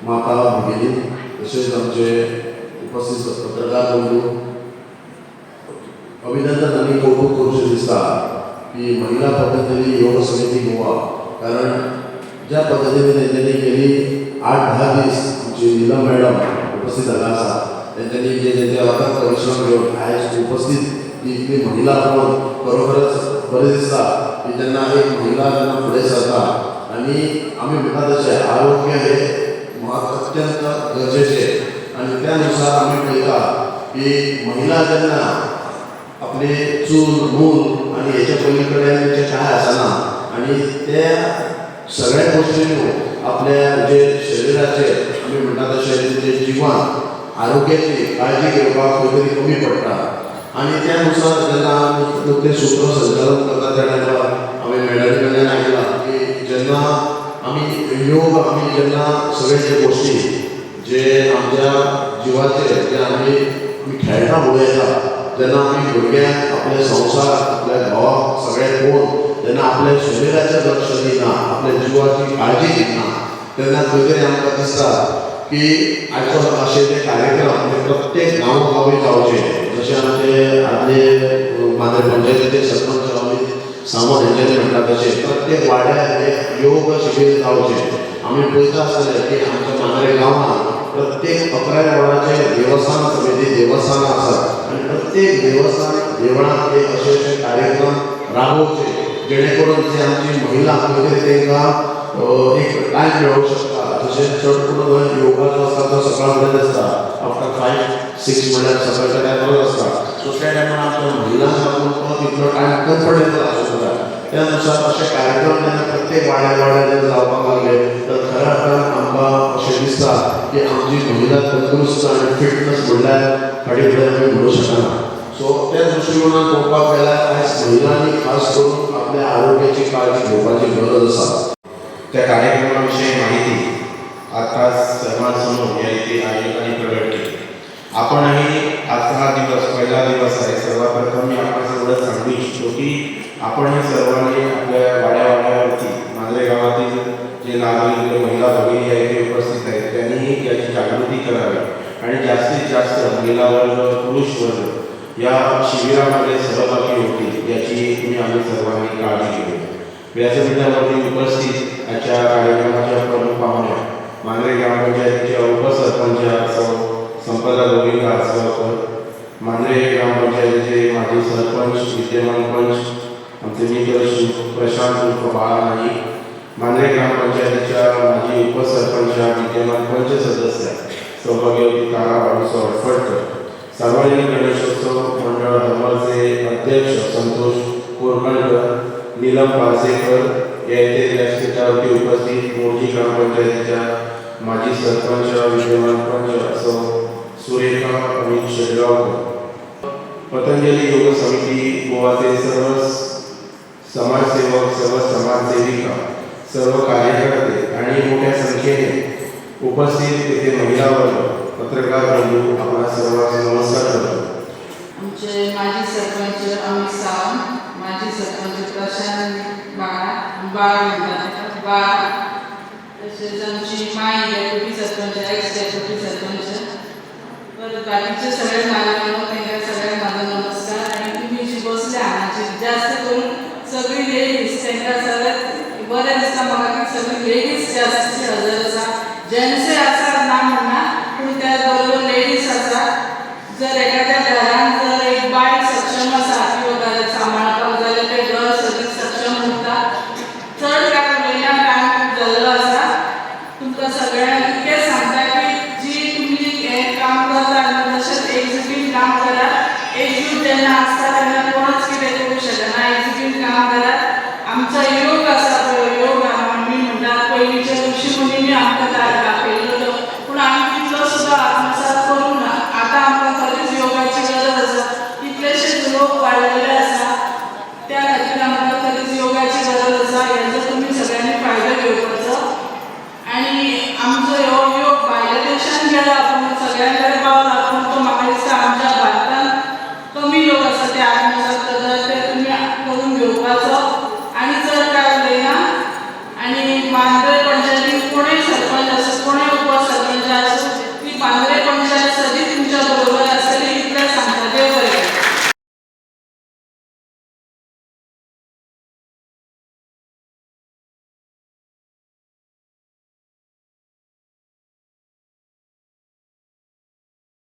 माता भगिनी तसेच आमचे उपस्थित पत्रकार बंधू अभिनंदन आणि कौतुक करूचे दिसता की महिला पद्धतीने योग समिती गोवा कारण ज्या पद्धतीने त्यांनी गेली 8-10 दिवस आमची नीलम मॅडम उपस्थित झाला असा त्यांनी जे त्यांचे अथक परिश्रम घेऊन आज उपस्थित की इथली महिला आपण खरोखरच बरे दिसता की त्यांना एक महिला त्यांना पुढे सरता आणि आम्ही म्हणतात तसे आरोग्य हे अत्यंत गरजेचे आणि त्यानुसार आम्ही पळता की महिला त्यांना आपले चूल मूल आणि याच्या पलीकडे त्यांचे काय असना आणि त्या सगळ्या गोष्टींनी आपल्या जे शरीराचे आम्ही म्हणतात तसे जीवन आरोग्याची काळजी घेवपाक खंय तरी कमी पडटा आणि त्यानुसार जेन्ना ते सूत्रसंचालन करता त्या टायमार आम्ही मॅडमी कडल्यान आयकलां की जेन्ना आम्ही योग आम्ही जेन्ना सगळे जे गोष्टी जे आमच्या जिवाचे जे आम्ही खेळटा उडयता जेन्ना आम्ही भुरग्यांक आपले संसार आपल्या घोवाक सगळे पळोवन जेन्ना आपल्या शरिराचें लक्ष दिना आपल्या जिवाची काळजी घेना तेन्ना खंय तरी आमकां दिसता की आजचो अशे ते कार्यक्रम प्रत्येक गांवोगावी जावचे जशे आमचे आदले मांद्रे पंचायतीचे सरपंच अमित सावंत हेंच्यांनी म्हणटा तशें प्रत्येक वाड्यार हे योग शिबीर जावचे आमी पळयता आसतले की आमच्या मांद्रे गांवांत प्रत्येक 11 वॉर्डाचे देवस्थान समिती देवस्थानां आसात आनी प्रत्येक देवस्थान देवळांत एक अशे कार्यक्रम राबोवचे जेणे करून जे आमची महिला खंय तरी तांकां एक टायम मेळूंक शकता तशेंच चड करून योगा जो आसता तो सकाळ फुडें आसता आफ्टर 5-6 म्हणल्यार सकाळच्या टायमार आसता सो त्या टायमार आमच्या महिलांक लागून तो तितलो टायम कम्फर्टेबल आसूंक जाय त्यानुसार अशे कार्यक्रम जेन्ना प्रत्येक वाड्यार जेन्ना जावपाक लागले तर खऱ्या अर्थान आमकां अशें दिसता की आमची महिला तंदुरुस्त आनी फिटनस म्हणल्यार फाटी फुडें आमी म्हणूंक शकना सो त्या दृश्टीकोनान पळोवपाक गेल्यार आयज महिलांनी खास करून आपल्या आरोग्याची काळजी घेवपाची गरज आसा त्या कार्यक्रमाविषयी माहिती आताच सर्वांसमोर या इथे आयोजकांनी प्रकट केली आपणही आजचा हा दिवस पहिला दिवस आहे सर्वप्रथम मी आपण एवढं सांगू इच्छितो की आपणही सर्वांनी आपल्या वाड्यावरती मांद्रे गावातील जे नागरिक महिला भगिनी आहेत ते उपस्थित आहेत त्यांनीही याची जागृती करावी आणि जास्तीत जास्त महिला वर्ग पुरुष वर्ग या शिबिरामध्ये सहभागी होतील याची तुम्ही आम्ही सर्वांनी काळजी घेऊ व्यासपीठावरती उपस्थित आजच्या कार्यक्रमाच्या प्रमुख पाहुण्या मांद्रे ग्रामपंचायतीच्या उपसरपंच संपदा गोविंद आसगावकर मांद्रे ग्रामपंचायतीचे माजी सरपंच विद्यमान पंच आमचे मित्र प्रशांत बाळा नाईक मांद्रे ग्रामपंचायतीच्या माजी उपसरपंच विद्यमान पंच सदस्य सौभाग्यवती तारा बाळूसो फडकर सार्वजनिक गणेशोत्सव मंडळ हरमलचे अध्यक्ष संतोष कोरकणकर नीलम पारसेकर या इथे व्यासपीठावरती उपस्थित मोर्जी ग्रामपंचायतीच्या माजी सरपंच विद्यमान पंच सुरेखा अमित शेडगावकर पतंजली योग समिती गोवाचे सर्व समाजसेवक सर्व समाजसेविका सर्व कार्यकर्ते आणि मोठ्या संख्येने उपस्थित तिथे महिला वर्ग पत्रकार बंधू आपल्या सर्वांना नमस्कार करतो आमचे माजी सरपंच अमित सावंत माजी सरपंच प्रशांत बाळा म्हणतात बाळा तसेच आमची माई deputy sarpanch x deputy sarpanch परत बाकीचे सगळे नागरिकांना त्यांना सगळ्यांना माझा नमस्कार आणि तुम्ही जी बसल्या हांगाची जास्त करून सगळी लेडीज त्यांना सगळ्यात बरें दिसता म्हाका की सगळी लेडीज जास्त हजर आसा जेंट्स आसा ना म्हणना पूण त्या बरोबर लेडीज आसा जर एखाद्या घरान जर एक बायल सक्षम आसा किंवा घरात सांबाळपाक जाल्यार ते घर सगळी सक्षम उरता चड कांय उलयना टायम जाल्लो आसा तुमकां सगळ्यांक इतकें सांगता की जी तुमी हें काम करता तशेंच एक्झिक्यूट काम करात एक्झिक्यूट जेन्ना आसता तेन्ना कोणूच कितें करूंक शकना एक्झिक्यूट काम करात आमचो योग आसा तो योग आमी म्हणटात पयलींच्या ऋषी मुनींनी आमकां दाखयल्लो पूण आमी तितलो सुद्दां आत्मसात करूंक ना आतां आमकां खरेंच योगाची गरज आसा कितलेशेच लोक वाडलेले आसा त्या खातीर आमकां खरेंच योगाची गरज आसा हेजो तुमी सगळ्यांनी फायदो घेवपाचो आनी आमचो हो योग भायल्या देशांत गेलो आपूण सगळ्यां कडेन पावला पूण तो म्हाका दिसता आमच्या भारतांत कमी लोक आसा ते